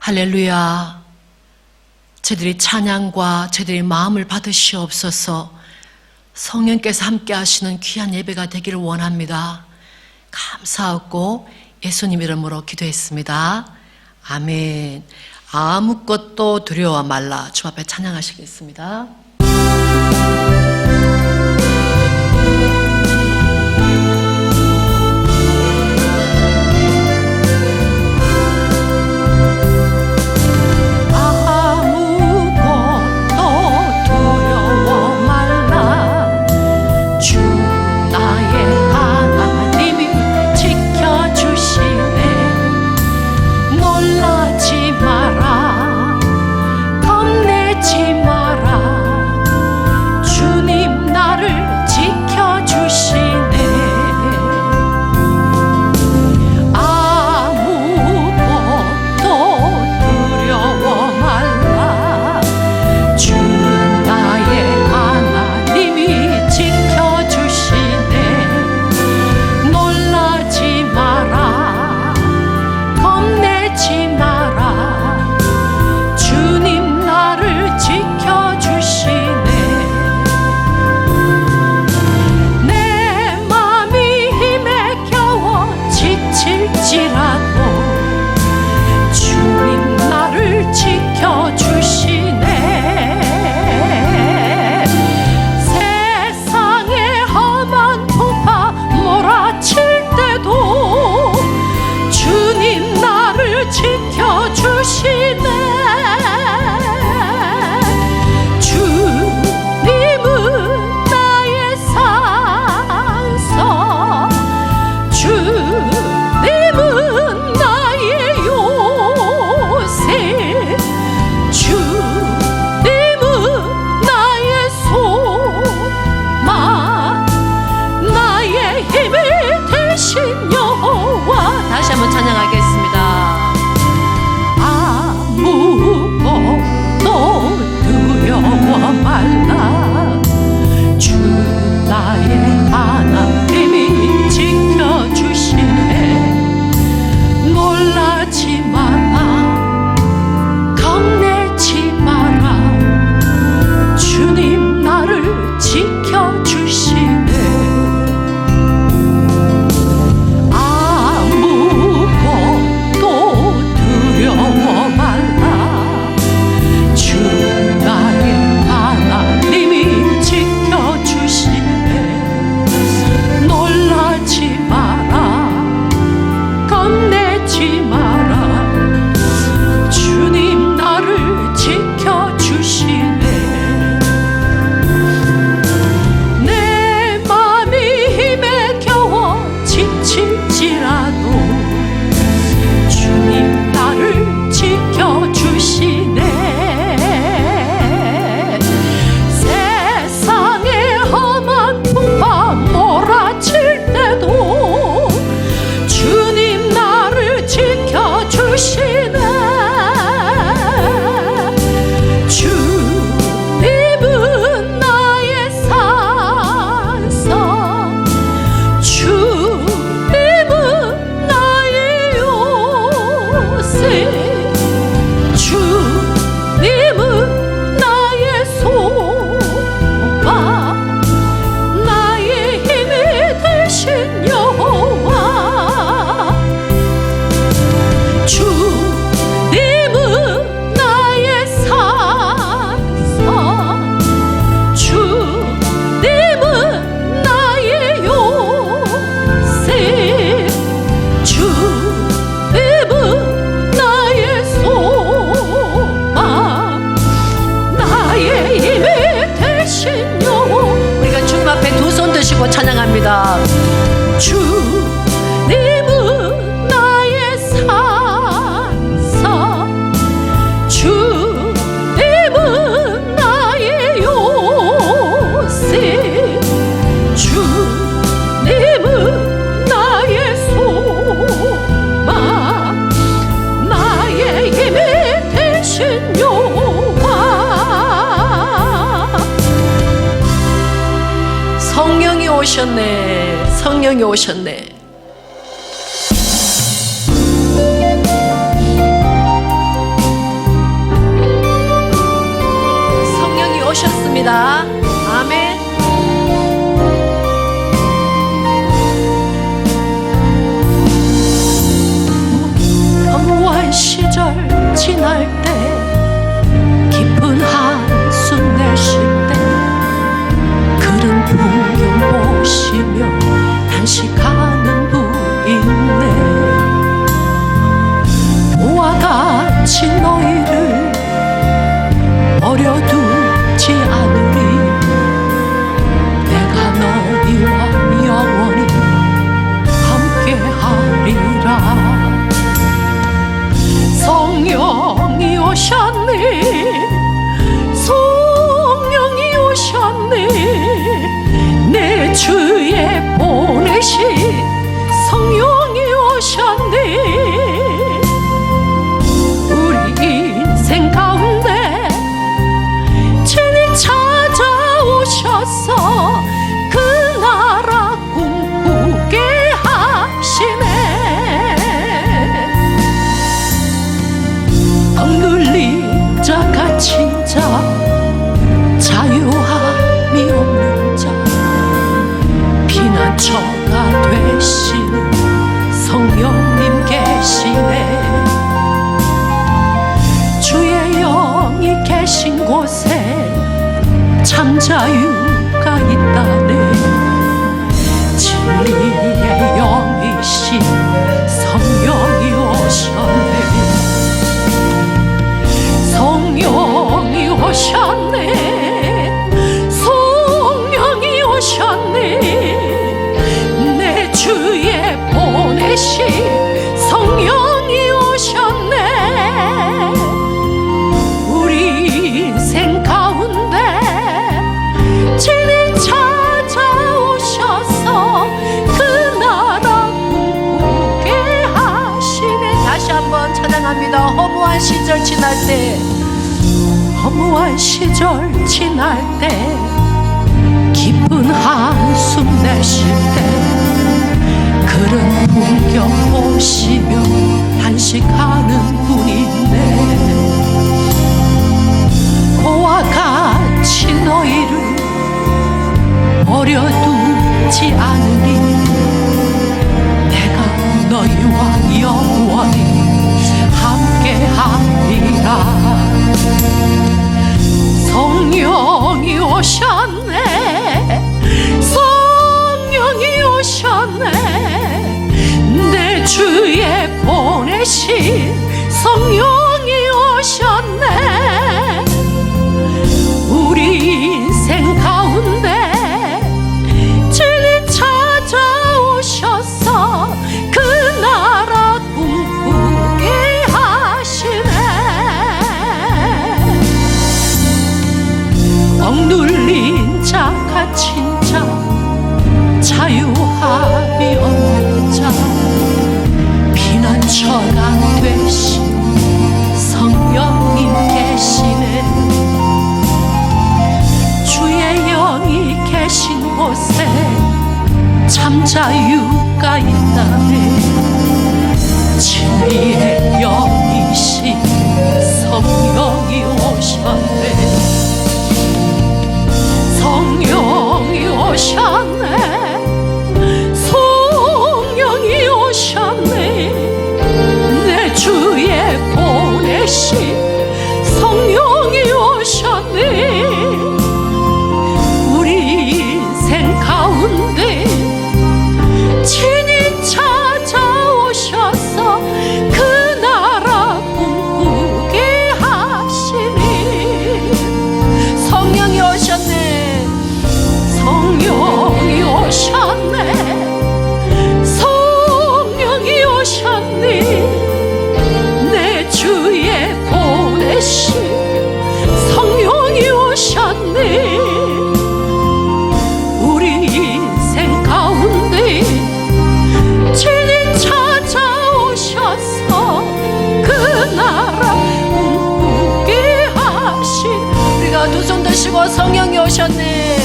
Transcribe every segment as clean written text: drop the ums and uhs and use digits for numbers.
할렐루야. 저희들이 찬양과 저희들의 마음을 받으시옵소서. 성령께서 함께 하시는 귀한 예배가 되기를 원합니다. 감사하고 예수님 이름으로 기도했습니다. 아멘. 아무것도 두려워 말라. 주 앞에 찬양하시겠습니다. 찬양합니다. 주님은 나의 산성, 주님은 나의 요새, 주님은 나의 소망, 나의 힘이 되신 여호와. 성령이 오셨네. 성령이 오셨네. 시절 지날 때 깊은 한숨 내쉴 때 그런 풍경 보시며 단식하는 분 있네. 보와 같이 너희를 버려두지 않으리. 내가 너희와 영원히 함께하리라. 성령이 오셨네. 성령이 오셨네. 내 주에 보내신 성령이 오셨네. 우리 인생 가운데 친히 찾아오셔서 그 나라 꿈꾸게 하시네. 억눌린 자 갇힌 자 자유함이 없는 자 피난처가 되시는 성령님 계시네. 주의 영이 계신 곳에 참 자유가 있다네. 진리의 영이신 성령이 오셨네. 성령이 오셨네. 성령이 오셨네. 내 주에 보내신 성령이 오셨네. 우리 인생 가운데 친히 찾아오셔서 그 나라 꿈꾸게 하시네. 다시 한번 찬양합니다. 허무한 시절 지날 때, 허무한 시절 지날 때, 깊은 한숨 내쉴 때 그런 풍경 보시며 단식하는 분이 있네. 고와 같이 너희를 버려두지 않으리. 내가 너희와 영원히 함께하리라. 성령이 오셨네. 성령이 오셨네. 내 주에 보내신 성령이 오셨네. 우리 인생 가운데 친히 찾아오셔서 그 나라 꿈꾸게 하시네. 억눌린 자 갇힌 자 자유함이 없는 자 피난처가 되신 성령님 계시네. 주의 영이 계신 곳에 참 자유가 있다네. 진리의 영이신 성령이 오셨네. 성령이 오셨네. 성령이 오셨네. 내 주에 보내신 성령이 오셨네. 우리 인생 가운데 친히 찾아오셔서 그 나라 꿈꾸게 하시니. 성령이 오셨네. 성령이 오셨네. 성령이 오셨네. 내 주에 보내신 성령이 오셨네. 우리 인생 가운데 친히 찾아오셔서 그 나라 꿈꾸게 하신. 우리가 두 손 드시고 성령이 오셨네.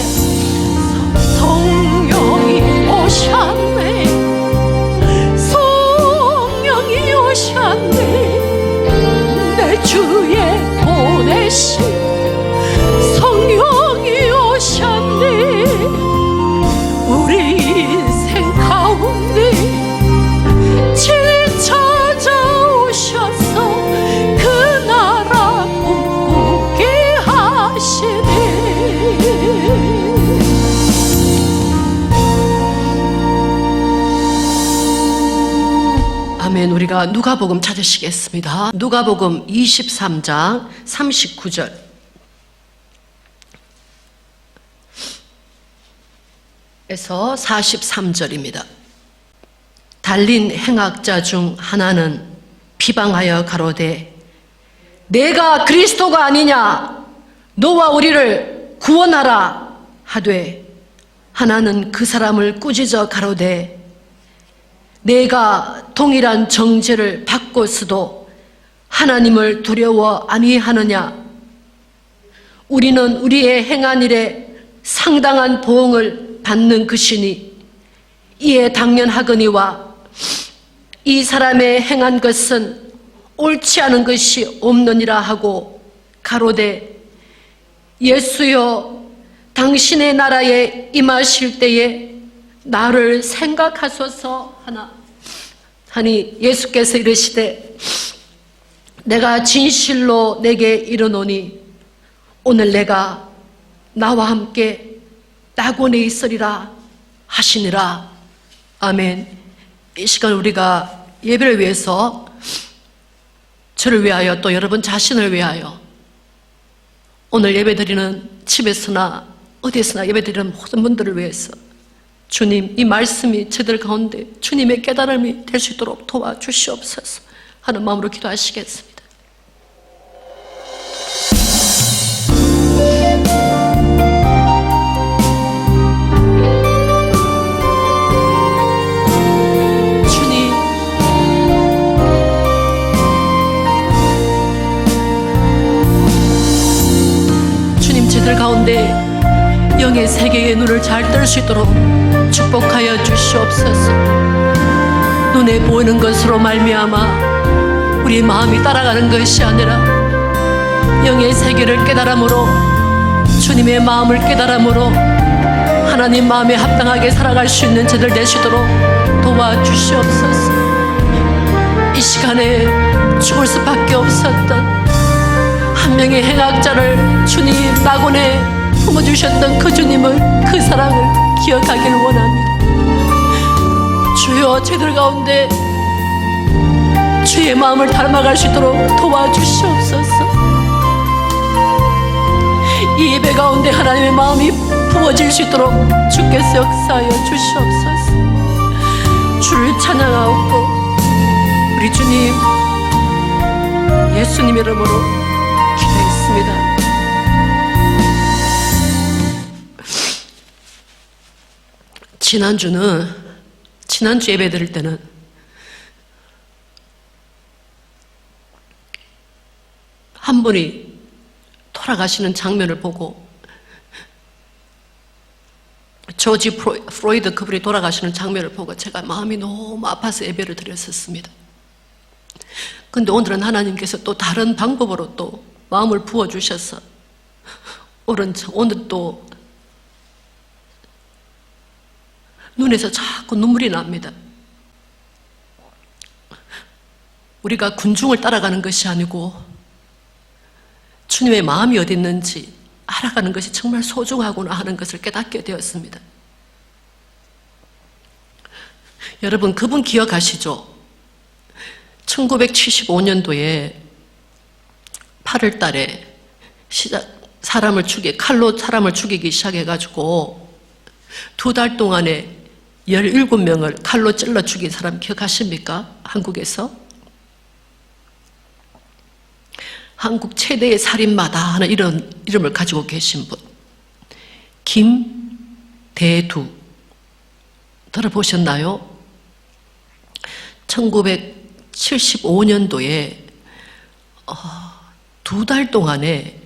성령이 오셨네. 성령이 오셨네. 내 주에 보내신 성령이 오셨네. 우리 인생 가운데 친히 찾아오셔서 누가복음 찾으시겠습니다. 누가복음 23장 39절. 에서 43절입니다. 달린 행악자 중 하나는 비방하여 가로되 내가 그리스도가 아니냐 너와 우리를 구원하라 하되 하나는 그 사람을 꾸짖어 가로되 내가 동일한 정죄를 받고서도 하나님을 두려워 아니하느냐 우리는 우리의 행한 일에 상당한 보응을 받는 것이니 이에 당연하거니와 이 사람의 행한 것은 옳지 않은 것이 없느니라 하고 가로되 예수여 당신의 나라에 임하실 때에 나를 생각하소서 하니 예수께서 이르시되 내가 진실로 내게 이르노니 오늘 내가 나와 함께 낙원에 있으리라 하시니라. 아멘. 이 시간 우리가 예배를 위해서 저를 위하여 또 여러분 자신을 위하여 오늘 예배드리는 집에서나 어디에서나 예배드리는 모든 분들을 위해서 주님 이 말씀이 저들 가운데 주님의 깨달음이 될 수 있도록 도와주시옵소서 하는 마음으로 기도하시겠습니다. 저들 가운데 영의 세계의 눈을 잘 뜰 수 있도록 축복하여 주시옵소서. 눈에 보이는 것으로 말미암아 우리 마음이 따라가는 것이 아니라 영의 세계를 깨달음으로 주님의 마음을 깨달음으로 하나님 마음에 합당하게 살아갈 수 있는 저들 되시도록 도와주시옵소서. 이 시간에 죽을 수밖에 없었던 한 명의 행악자를 주님 낙원에 품어주셨던 그 주님을 그 사랑을 기억하길 원합니다. 주여 저들 가운데 주의 마음을 닮아갈 수 있도록 도와주시옵소서. 이 예배 가운데 하나님의 마음이 부어질 수 있도록 주께서 역사하여 주시옵소서. 주를 찬양하옵고 우리 주님 예수님 이름으로 기도했습니다. 지난주 예배 드릴 때는 한 분이 돌아가시는 장면을 보고 조지 프로이드 그분이 돌아가시는 장면을 보고 제가 마음이 너무 아파서 예배를 드렸었습니다. 근데 오늘은 하나님께서 또 다른 방법으로 또 마음을 부어주셔서 오늘 또 눈에서 자꾸 눈물이 납니다. 우리가 군중을 따라가는 것이 아니고 주님의 마음이 어디 있는지 알아가는 것이 정말 소중하구나 하는 것을 깨닫게 되었습니다. 여러분 그분 기억하시죠? 1975년도에 8월 달에 칼로 사람을 죽이기 시작해가지고 2달 동안에 17명을 칼로 찔러 죽인 사람 기억하십니까? 한국에서? 한국 최대의 살인마다 하는 이런 이름을 가지고 계신 분 김대두 들어보셨나요? 1975년도에 2달 동안에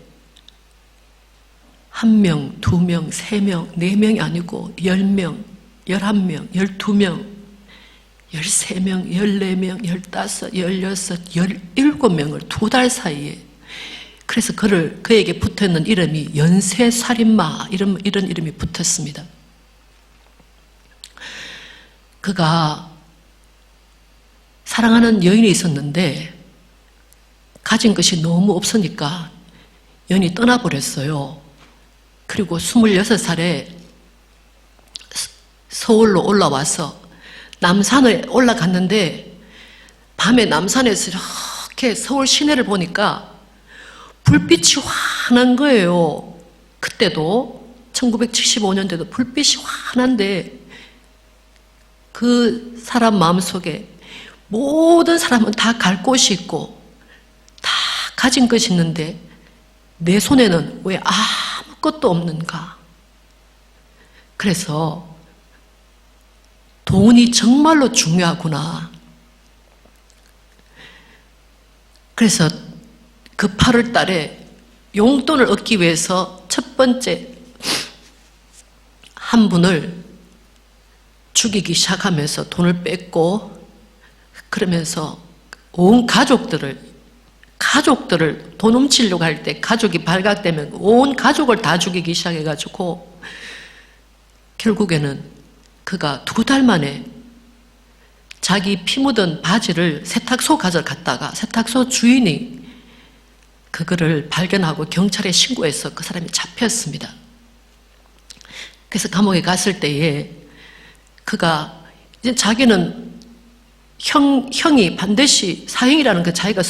1명, 2명, 3명, 4명이 아니고 10명, 11명, 12명, 13명, 14명, 15, 16, 17명을 2달 사이에 그래서 그에게 붙어있는 이름이 연쇄살인마 이런 이름이 붙었습니다. 그가 사랑하는 여인이 있었는데 가진 것이 너무 없으니까 여인이 떠나버렸어요. 그리고 26살에 서울로 올라와서 남산에 올라갔는데 밤에 남산에서 이렇게 서울 시내를 보니까 불빛이 환한 거예요. 그때도 1975년대도 불빛이 환한데 그 사람 마음속에 모든 사람은 다 갈 곳이 있고 다 가진 것이 있는데 내 손에는 왜 아무것도 없는가? 그래서 돈이 정말로 중요하구나. 그래서 그 8월 달에 용돈을 얻기 위해서 첫 번째 한 분을 죽이기 시작하면서 돈을 뺐고, 그러면서 온 가족들을 돈 훔치려고 할 때 가족이 발각되면 온 가족을 다 죽이기 시작해가지고 결국에는 그가 2달 만에 자기 피 묻은 바지를 세탁소 가져갔다가 세탁소 주인이 그거를 발견하고 경찰에 신고해서 그 사람이 잡혔습니다. 그래서 감옥에 갔을 때에 그가 이제 자기는 형이 반드시 사형이라는 거 자기가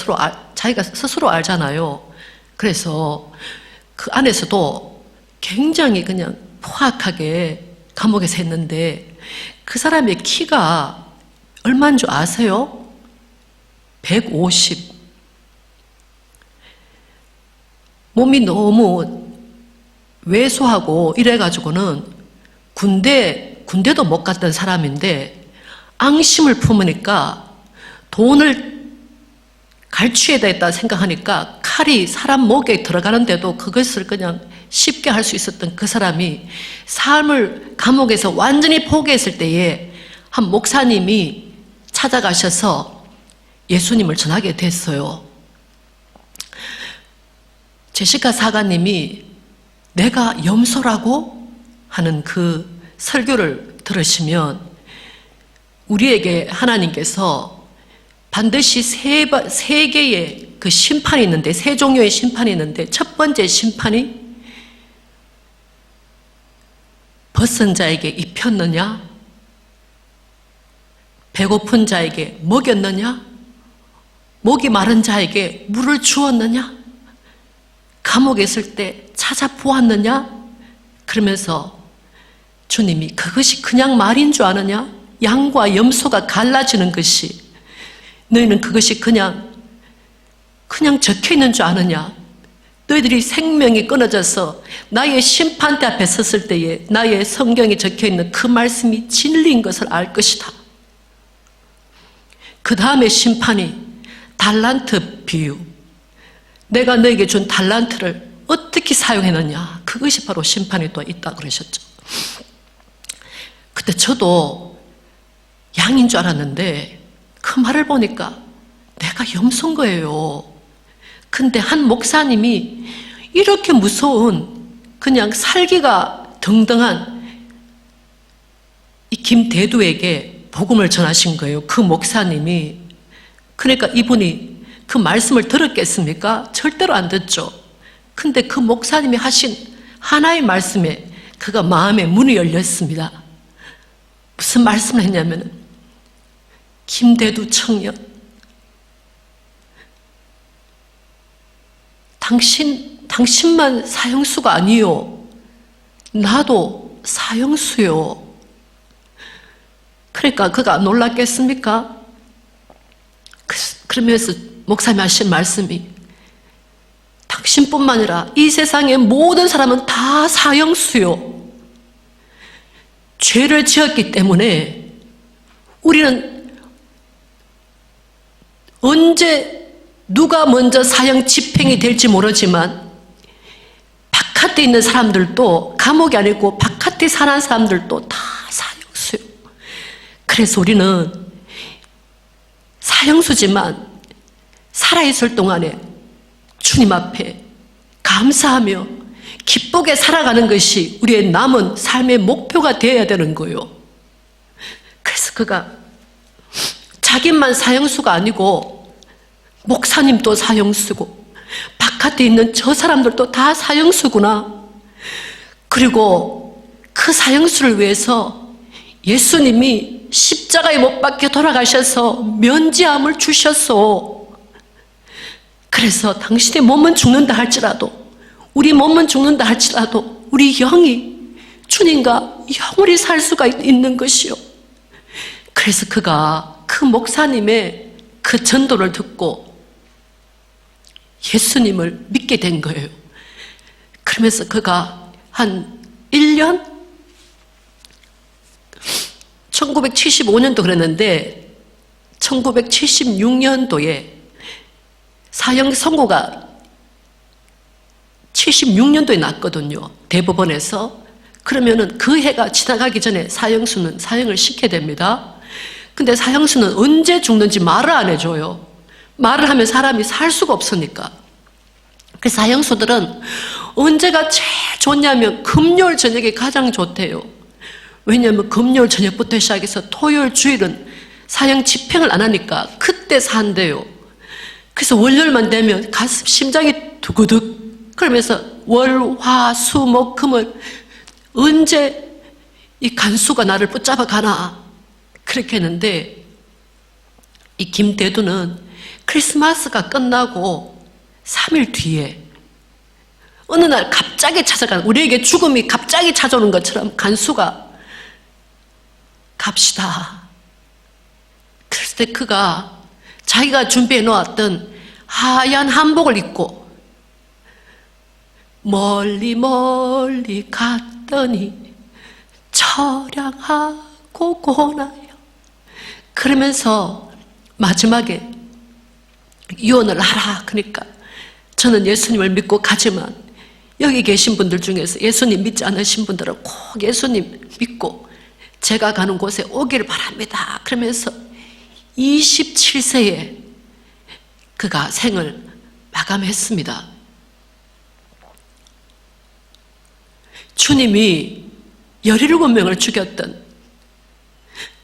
스스로 알잖아요. 그래서 그 안에서도 굉장히 그냥 포악하게 감옥에서 했는데 그 사람의 키가 얼마인 줄 아세요? 150. 몸이 너무 왜소하고 이래가지고는 군대도 못 갔던 사람인데 앙심을 품으니까 돈을 갈취해야 했다 생각하니까 칼이 사람 목에 들어가는데도 그것을 그냥 쉽게 할 수 있었던 그 사람이 삶을 감옥에서 완전히 포기했을 때에 한 목사님이 찾아가셔서 예수님을 전하게 됐어요. 제시카 사가님이 내가 염소라고 하는 그 설교를 들으시면 우리에게 하나님께서 반드시 세 개의 그 심판이 있는데, 세 종류의 심판이 있는데, 첫 번째 심판이 벗은 자에게 입혔느냐, 배고픈 자에게 먹였느냐, 목이 마른 자에게 물을 주었느냐, 감옥에 있을 때 찾아보았느냐. 그러면서 주님이 그것이 그냥 말인 줄 아느냐, 양과 염소가 갈라지는 것이 너희는 그것이 그냥 적혀있는 줄 아느냐, 너희들이 생명이 끊어져서 나의 심판대 앞에 섰을 때에 나의 성경에 적혀있는 그 말씀이 진리인 것을 알 것이다. 그 다음에 심판이 달란트 비유, 내가 너에게 준 달란트를 어떻게 사용했느냐, 그것이 바로 심판이 또 있다 그러셨죠. 그때 저도 양인 줄 알았는데 그 말을 보니까 내가 염소인 거예요. 근데 한 목사님이 이렇게 무서운 그냥 살기가 등등한 이 김대두에게 복음을 전하신 거예요. 그 목사님이. 그러니까 이분이 그 말씀을 들었겠습니까? 절대로 안 듣죠. 근데 그 목사님이 하신 하나의 말씀에 그가 마음의 문이 열렸습니다. 무슨 말씀을 했냐면, 김대두 청년, 당신만 사형수가 아니요, 나도 사형수요. 그러니까 그가 놀랐겠습니까? 그러면서 목사님이 하신 말씀이, 당신뿐만 아니라 이 세상의 모든 사람은 다 사형수요. 죄를 지었기 때문에 우리는 언제 누가 먼저 사형 집행이 될지 모르지만 바깥에 있는 사람들도, 감옥이 아니고 바깥에 사는 사람들도 다 사형수요. 그래서 우리는 사형수지만 살아있을 동안에 주님 앞에 감사하며 기쁘게 살아가는 것이 우리의 남은 삶의 목표가 되어야 되는 거예요. 그래서 그가 자기만 사형수가 아니고 목사님도 사형수고 바깥에 있는 저 사람들도 다 사형수구나. 그리고 그 사형수를 위해서 예수님이 십자가에 못 박혀 돌아가셔서 면지함을 주셨소. 그래서 당신의 몸은 죽는다 할지라도, 우리 몸은 죽는다 할지라도 우리 영이 주님과 영원히 살 수가 있는 것이요. 그래서 그가 그 목사님의 그 전도를 듣고 예수님을 믿게 된 거예요. 그러면서 그가 한 1년? 1975년도 그랬는데 1976년도에 사형 선고가 76년도에 났거든요. 대법원에서. 그러면은 그 해가 지나가기 전에 사형수는 사형을 시켜야 됩니다. 근데 사형수는 언제 죽는지 말을 안 해줘요. 말을 하면 사람이 살 수가 없으니까. 그래서 사형수들은 언제가 제일 좋냐면 금요일 저녁이 가장 좋대요. 왜냐하면 금요일 저녁부터 시작해서 토요일 주일은 사형 집행을 안 하니까 그때 산대요. 그래서 월요일만 되면 가슴 심장이 두구둑 그러면서 월, 화, 수, 목, 금을 언제 이 간수가 나를 붙잡아 가나 그렇게 했는데, 이 김대두는 크리스마스가 끝나고 3일 뒤에 어느 날 갑자기 찾아가는, 우리에게 죽음이 갑자기 찾아오는 것처럼 간수가 갑시다. 그랬을 때 그가 자기가 준비해 놓았던 하얀 한복을 입고 멀리 멀리 갔더니 처량하고 고나요. 그러면서 마지막에 유언을 하라. 그러니까 저는 예수님을 믿고 가지만 여기 계신 분들 중에서 예수님 믿지 않으신 분들은 꼭 예수님 믿고 제가 가는 곳에 오기를 바랍니다. 그러면서 27세에 그가 생을 마감했습니다. 주님이 17명을 죽였던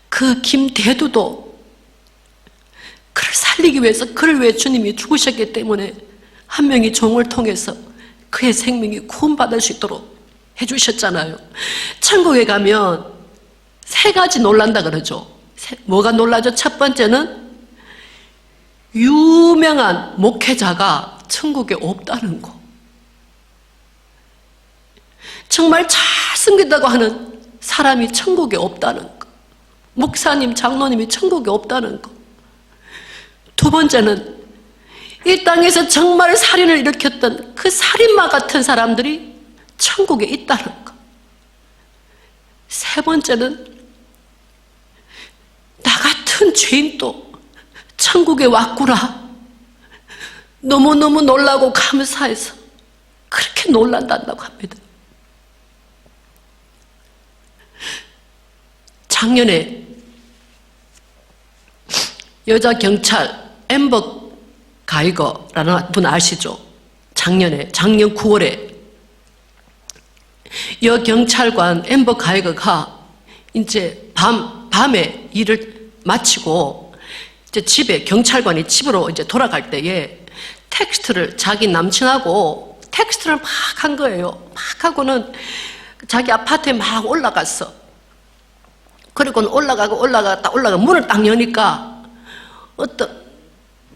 그 김대두도 그를 살리기 위해서, 그를 위해 주님이 죽으셨기 때문에 한 명의 종을 통해서 그의 생명이 구원받을 수 있도록 해주셨잖아요. 천국에 가면 3가지 놀란다 그러죠. 뭐가 놀라죠? 첫 번째는 유명한 목회자가 천국에 없다는 거. 정말 잘 섬긴다고 하는 사람이 천국에 없다는 거. 목사님, 장로님이 천국에 없다는 거. 두 번째는 이 땅에서 정말 살인을 일으켰던 그 살인마 같은 사람들이 천국에 있다는 거. 세 번째는 나 같은 죄인도 천국에 왔구나. 너무너무 놀라고 감사해서 그렇게 놀란다고 합니다. 작년에 여자 경찰 앰버 가이거라는 분 아시죠? 작년 9월에 여 경찰관 앰버 가이거가 이제 밤에 일을 마치고 이제 집에, 경찰관이 집으로 이제 돌아갈 때에 텍스트를 자기 남친하고 텍스트를 막 한 거예요. 막 하고는 자기 아파트에 막 올라갔어. 그리고는 올라가 문을 딱 여니까 어떤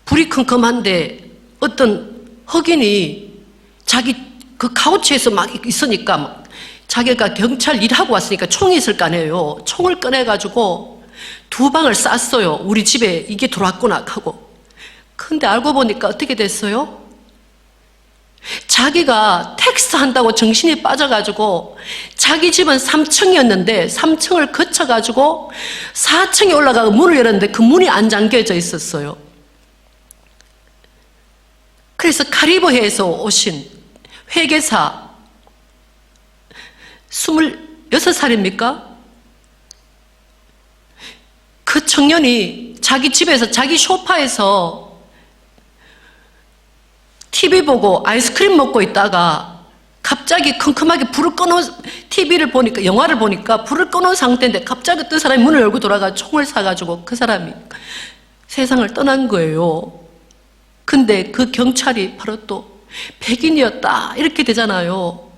불이 컴컴한데 어떤 흑인이 자기 그 카우치에서 막 있으니까 막 자기가 경찰 일하고 왔으니까 총이 있을 거 아니에요. 총을 꺼내가지고 2방을 쐈어요. 우리 집에 이게 들어왔구나 하고. 근데 알고 보니까 어떻게 됐어요? 자기가 텍스트 한다고 정신이 빠져가지고 자기 집은 3층이었는데 3층을 거쳐가지고 4층에 올라가고 문을 열었는데 그 문이 안 잠겨져 있었어요. 그래서 카리브해에서 오신 회계사 26살입니까? 그 청년이 자기 집에서, 자기 소파에서 TV 보고 아이스크림 먹고 있다가 갑자기 컴컴하게 불을 꺼놓은, TV를 보니까, 영화를 보니까 불을 꺼놓은 상태인데 갑자기 어떤 사람이 문을 열고 돌아가 총을 쏴가지고 그 사람이 세상을 떠난 거예요. 근데 그 경찰이 바로 또 백인이었다 이렇게 되잖아요.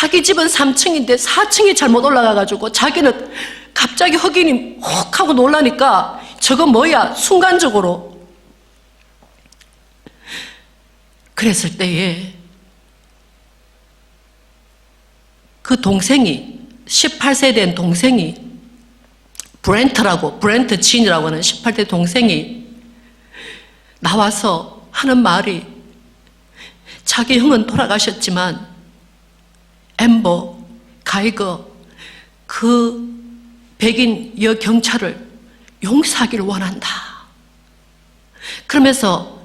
자기 집은 3층인데 4층이 잘못 올라가가지고 자기는 갑자기 흑인이 혹 하고 놀라니까 저거 뭐야? 순간적으로. 그랬을 때에 그 동생이 18세 된 동생이 브렌트 진이라고 하는 18대 동생이 나와서 하는 말이 자기 형은 돌아가셨지만 엠버, 가이거 그 백인 여경찰을 용서하기를 원한다. 그러면서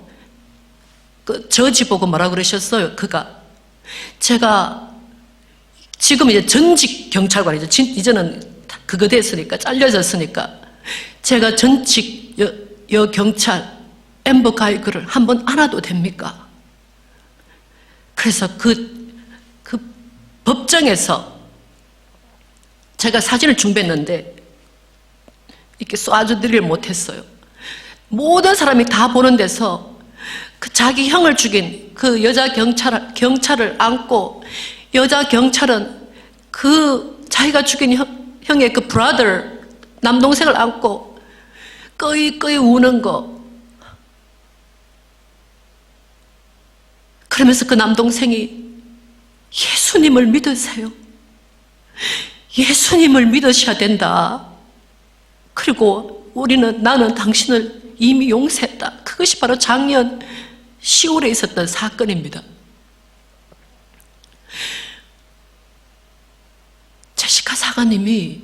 그 저지 보고 뭐라 그러셨어요? 그가 제가 지금 이제 전직 경찰관이죠. 이제는 그거 됐으니까 잘려졌으니까 제가 전직 여경찰 엠버 가이거를 한번 안아도 됩니까? 그래서 그 법정에서 제가 사진을 준비했는데 이렇게 쏴주드리를 못했어요. 모든 사람이 다 보는 데서 그 자기 형을 죽인 그 여자 경찰을 안고 여자 경찰은 그 자기가 죽인 형의 그 브라더 남동생을 안고 끄이 우는 거. 그러면서 그 남동생이 예수님을 믿으세요. 예수님을 믿으셔야 된다. 그리고 나는 당신을 이미 용서했다. 그것이 바로 작년 10월에 있었던 사건입니다. 제시카 사관님이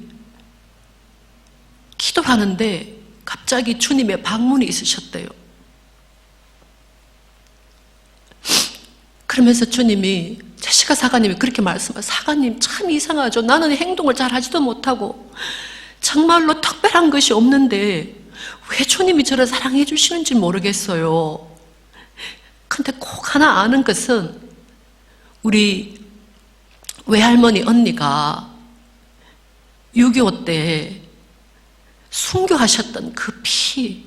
기도를 하는데 갑자기 주님의 방문이 있으셨대요. 그러면서 주님이 제시카 사관님이 그렇게 말씀하세요. 사관님 참 이상하죠. 나는 행동을 잘 하지도 못하고 정말로 특별한 것이 없는데 왜 주님이 저를 사랑해 주시는지 모르겠어요. 근데 꼭 하나 아는 것은 우리 외할머니 언니가 6.25 때 순교하셨던 그 피,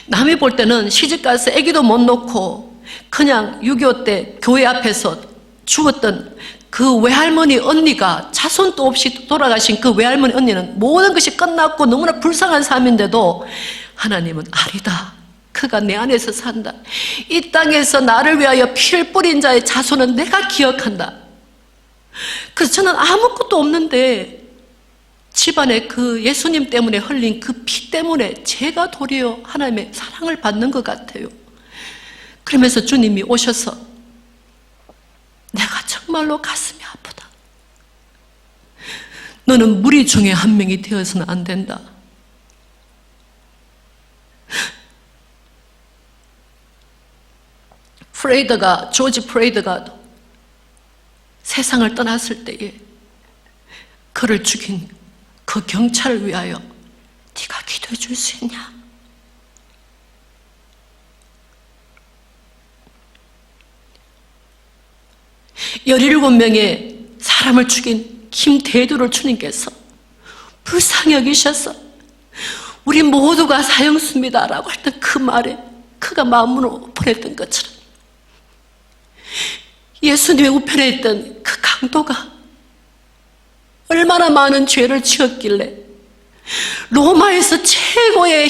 남이 볼 때는 시집가서 아기도 못 놓고 그냥 6.25 때 교회 앞에서 죽었던 그 외할머니 언니가 자손도 없이 돌아가신 그 외할머니 언니는 모든 것이 끝났고 너무나 불쌍한 삶인데도 하나님은 아니다. 그가 내 안에서 산다. 이 땅에서 나를 위하여 피를 뿌린 자의 자손은 내가 기억한다. 그래서 저는 아무것도 없는데 집안에 그 예수님 때문에 흘린 그 피 때문에 제가 도리어 하나님의 사랑을 받는 것 같아요. 그러면서 주님이 오셔서 내가 정말로 가슴이 아프다. 너는 무리 중에 한 명이 되어서는 안 된다. 조지 프레이드가 세상을 떠났을 때에 그를 죽인 그 경찰을 위하여 네가 기도해 줄 수 있냐? 열일곱 명의 사람을 죽인 김대두를 주님께서 불쌍히 여기셔서 우리 모두가 사형수입니다 라고 했던 그 말에 그가 마음으로 보냈던 것처럼 예수님의 우편에 있던 그 강도가 얼마나 많은 죄를 지었길래 로마에서 최고의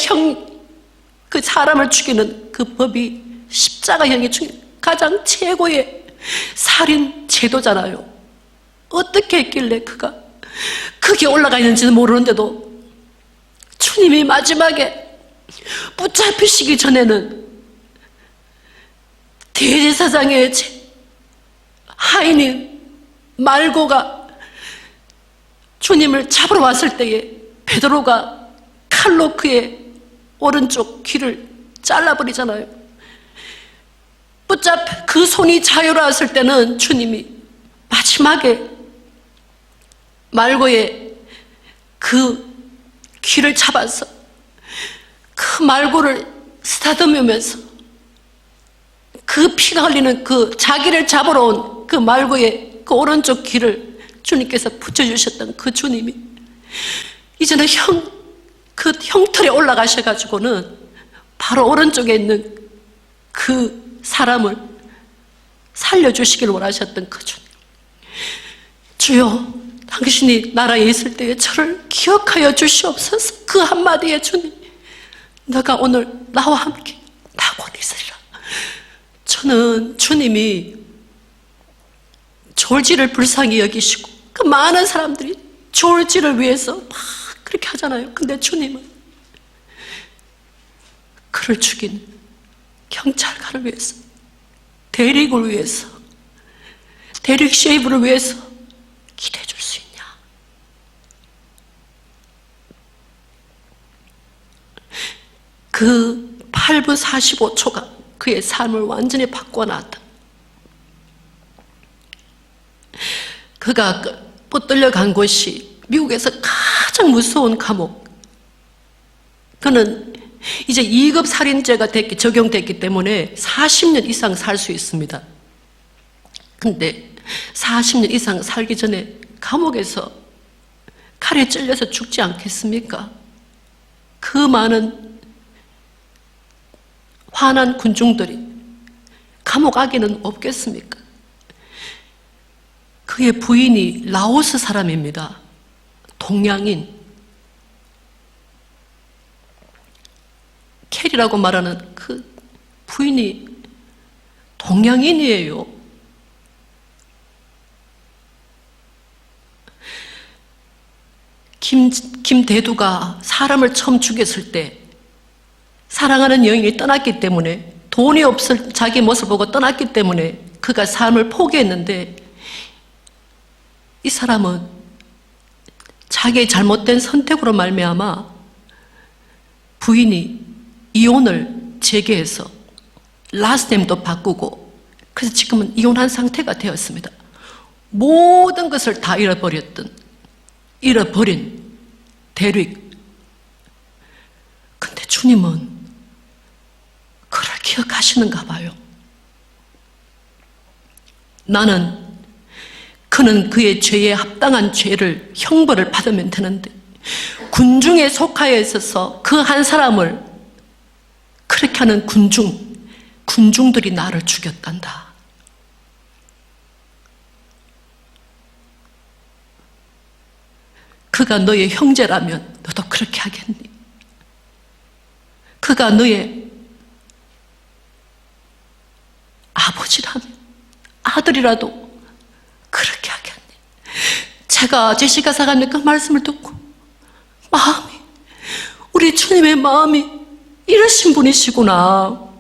그 사람을 죽이는 그 법이 십자가형이 죽이는 가장 최고의 살인 제도잖아요. 어떻게 했길래 그가 그게 올라가 있는지는 모르는데도 주님이 마지막에 붙잡히시기 전에는 대제사장의 하인인 말고가 주님을 잡으러 왔을 때에 베드로가 칼로 그의 오른쪽 귀를 잘라버리잖아요. 그 손이 자유로웠을 때는 주님이 마지막에 말고의 그 귀를 잡아서 그 말고를 쓰다듬으면서 그 피가 흘리는 그 자기를 잡으러 온 그 말고의 그 오른쪽 귀를 주님께서 붙여주셨던 그 주님이 이제는 그 형틀에 올라가셔가지고는 바로 오른쪽에 있는 그 사람을 살려주시길 원하셨던 그 주님. 주여, 당신이 나라에 있을 때에 저를 기억하여 주시옵소서. 그 한마디에 주님, 너가 오늘 나와 함께 나고 있으리라. 저는 주님이 졸지를 불쌍히 여기시고 그 많은 사람들이 졸지를 위해서 막 그렇게 하잖아요. 근데 주님은 그를 죽인 경찰관을 위해서, 대릭을 위해서, 대릭 쉐이브를 위해서 기도해 줄 수 있냐? 그 8분 45초가 그의 삶을 완전히 바꿔놨다. 그가 붙들려 간 곳이 미국에서 가장 무서운 감옥. 그는 이제 2급 살인죄가 적용됐기 때문에 40년 이상 살 수 있습니다. 근데 40년 이상 살기 전에 감옥에서 칼에 찔려서 죽지 않겠습니까? 그 많은 화난 군중들이 감옥 안에는 없겠습니까? 그의 부인이 라오스 사람입니다. 동양인. 캐리라고 말하는 그 부인이 동양인이에요. 김대두가 사람을 처음 죽였을 때 사랑하는 여인이 떠났기 때문에, 돈이 없을 자기 모습을 보고 떠났기 때문에 그가 삶을 포기했는데, 이 사람은 자기의 잘못된 선택으로 말미암아 부인이 이혼을 제기해서 라스트네임도 바꾸고, 그래서 지금은 이혼한 상태가 되었습니다. 모든 것을 다 잃어버린 대릭. 근데 주님은 그를 기억하시는가 봐요. 그는 그의 죄에 합당한 죄를, 형벌을 받으면 되는데, 군중에 속하여 있어서 그 한 사람을 그렇게 하는 군중들이 나를 죽였단다. 그가 너의 형제라면 너도 그렇게 하겠니? 그가 너의 아버지라면, 아들이라도 그렇게 하겠니? 제가 제시카 사관의 그 말씀을 듣고 우리 주님의 마음이 이러신 분이시구나.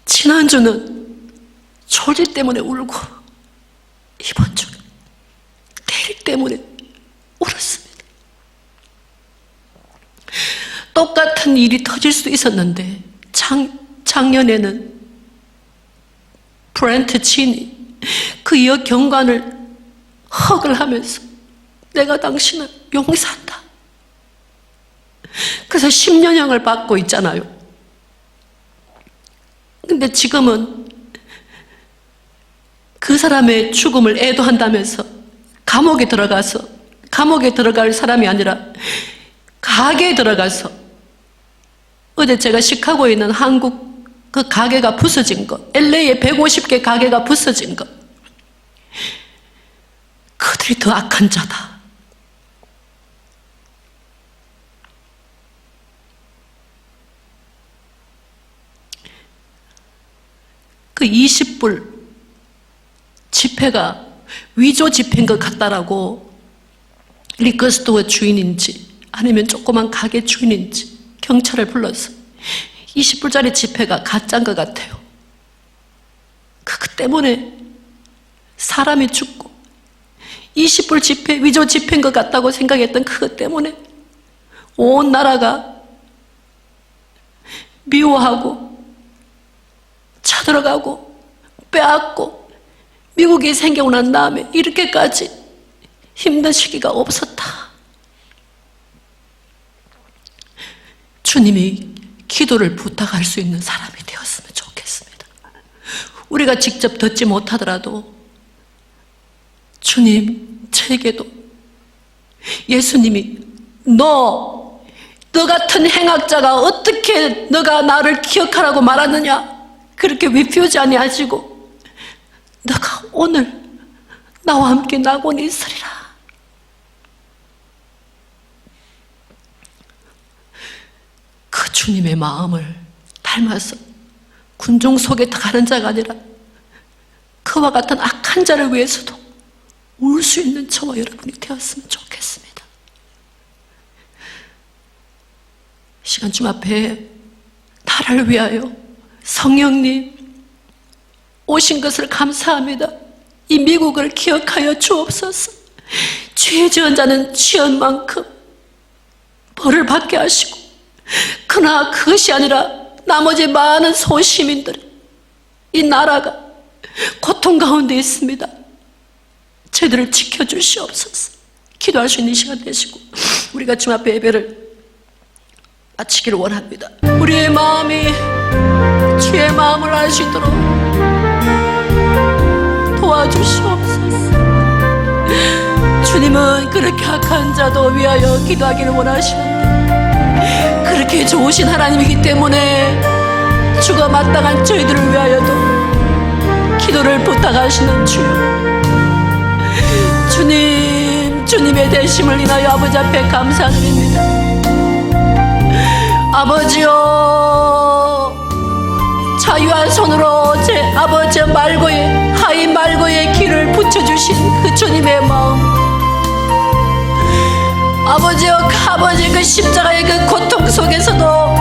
지난주는 졸지 때문에 울고, 이번 주 대릭 때문에 울었습니다. 똑같은 일이 터질 수도 있었는데, 작년에는 브렌트 친이 그 여 경관을 헉을 하면서 내가 당신을 용서한다. 그래서 10년형을 받고 있잖아요. 근데 지금은 그 사람의 죽음을 애도한다면서 감옥에 들어갈 사람이 아니라 가게에 들어가서, 어제 제가 시카고에 있는 한국 그 가게가 부서진 거, LA에 150개 가게가 부서진 거, 그들이 더 악한 자다. 그 20불 지폐가 위조 지폐인 것 같다라고 리커스토어 주인인지 아니면 조그만 가게 주인인지 경찰을 불러서 20불짜리 지폐가 가짜인 것 같아요. 그것 때문에 사람이 죽고, 20불 지폐, 위조 지폐인 것 같다고 생각했던 그것 때문에 온 나라가 미워하고 쳐들어가고 빼앗고, 미국이 생기고 난 다음에 이렇게까지 힘든 시기가 없었다. 주님이 기도를 부탁할 수 있는 사람이 되었으면 좋겠습니다. 우리가 직접 듣지 못하더라도 주님, 저에게도 예수님이 너 같은 행악자가 어떻게 너가 나를 기억하라고 말하느냐, 그렇게 위피우지 아니하시고 너가 오늘 나와 함께 나고는 있으리라. 그 주님의 마음을 닮아서 군종 속에 들어가는 자가 아니라 그와 같은 악한 자를 위해서도 울 수 있는 저와 여러분이 되었으면 좋겠습니다. 시간 좀 앞에 나를 위하여 성령님 오신 것을 감사합니다. 이 미국을 기억하여 주옵소서. 죄 지은 자는 지은 만큼 벌을 받게 하시고, 그러나 그것이 아니라 나머지 많은 소시민들, 이 나라가 고통 가운데 있습니다. 저희들을 지켜주시옵소서. 기도할 수 있는 시간 되시고 우리가 주님 앞에 예배를 마치기를 원합니다. 우리의 마음이 주의 마음을 알 수 있도록 도와주시옵소서. 주님은 그렇게 악한 자도 위하여 기도하기를 원하시는데, 그렇게 좋으신 하나님이기 때문에 주가 마땅한 저희들을 위하여도 기도를 부탁하시는 주여, 주님의 대심을 인하여 아버지 앞에 감사드립니다. 아버지여, 자유한 손으로 제 아버지 말고의 하이 말고의 길을 붙여주신 그 주님의 마음, 아버지여, 그 아버지 그 십자가의 그 고통 속에서도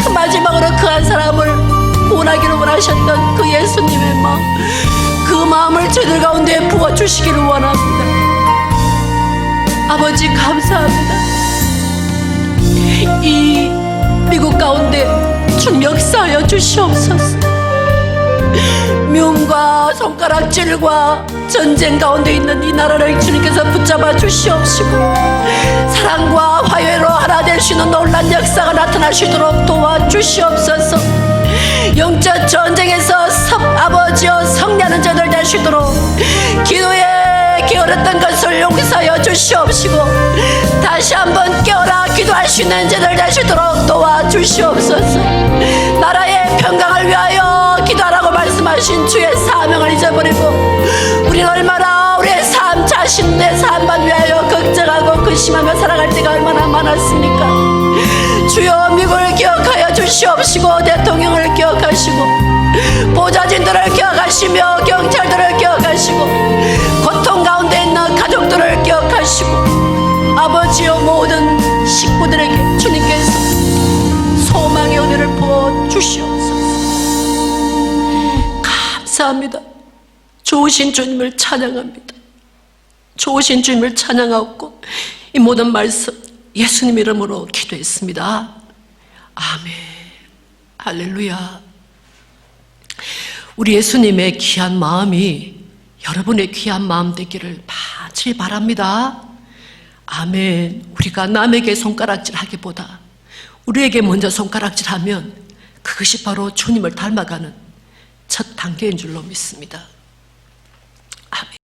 그 마지막으로 그 한 사람을 원하기를 원하셨던 그 예수님의 마음, 그 마음을 저희들 가운데 부어주시기를 원합니다. 아버지 감사합니다. 이 미국 가운데 주님 역사하여 주시옵소서. 미움과 손가락질과 전쟁 가운데 있는 이 나라를 주님께서 붙잡아 주시옵시고, 사랑과 화해로 하나 될 수 있는 놀란 역사가 나타나시도록 도와주시옵소서. 영적 전쟁에서 아버지여 승리하는 자들 될 수 있도록 기도에 게을렀던 것을 용서하여 주시옵시고, 다시 한번 깨어라 기도할 수 있는 자들 될 수 있도록 도와주시옵소서. 나라의 평강을 위하여 기도하라고 말씀하신 주의 사명을 잊어버리고, 우리는 얼마나 우리의 삶 자신의 삶만 위하여 걱정하고 근심하며 살아갈 때가 얼마나 많았습니까? 주여, 미국을 기억하여 주시옵시고, 대통령을 기억하시고, 보좌진들을 기억하시며 경찰들을 기억하시고, 고통 가운데 있는 가족들을 기억하시고, 아버지여, 모든 식구들에게 주님께서 소망의 은혜를 부어주시옵소서. 감사합니다. 좋으신 주님을 찬양합니다. 좋으신 주님을 찬양하고 이 모든 말씀 예수님 이름으로 기도했습니다. 아멘. 할렐루야. 우리 예수님의 귀한 마음이 여러분의 귀한 마음 되기를 반드시 바랍니다. 아멘. 우리가 남에게 손가락질 하기보다 우리에게 먼저 손가락질 하면 그것이 바로 주님을 닮아가는 첫 단계인 줄로 믿습니다.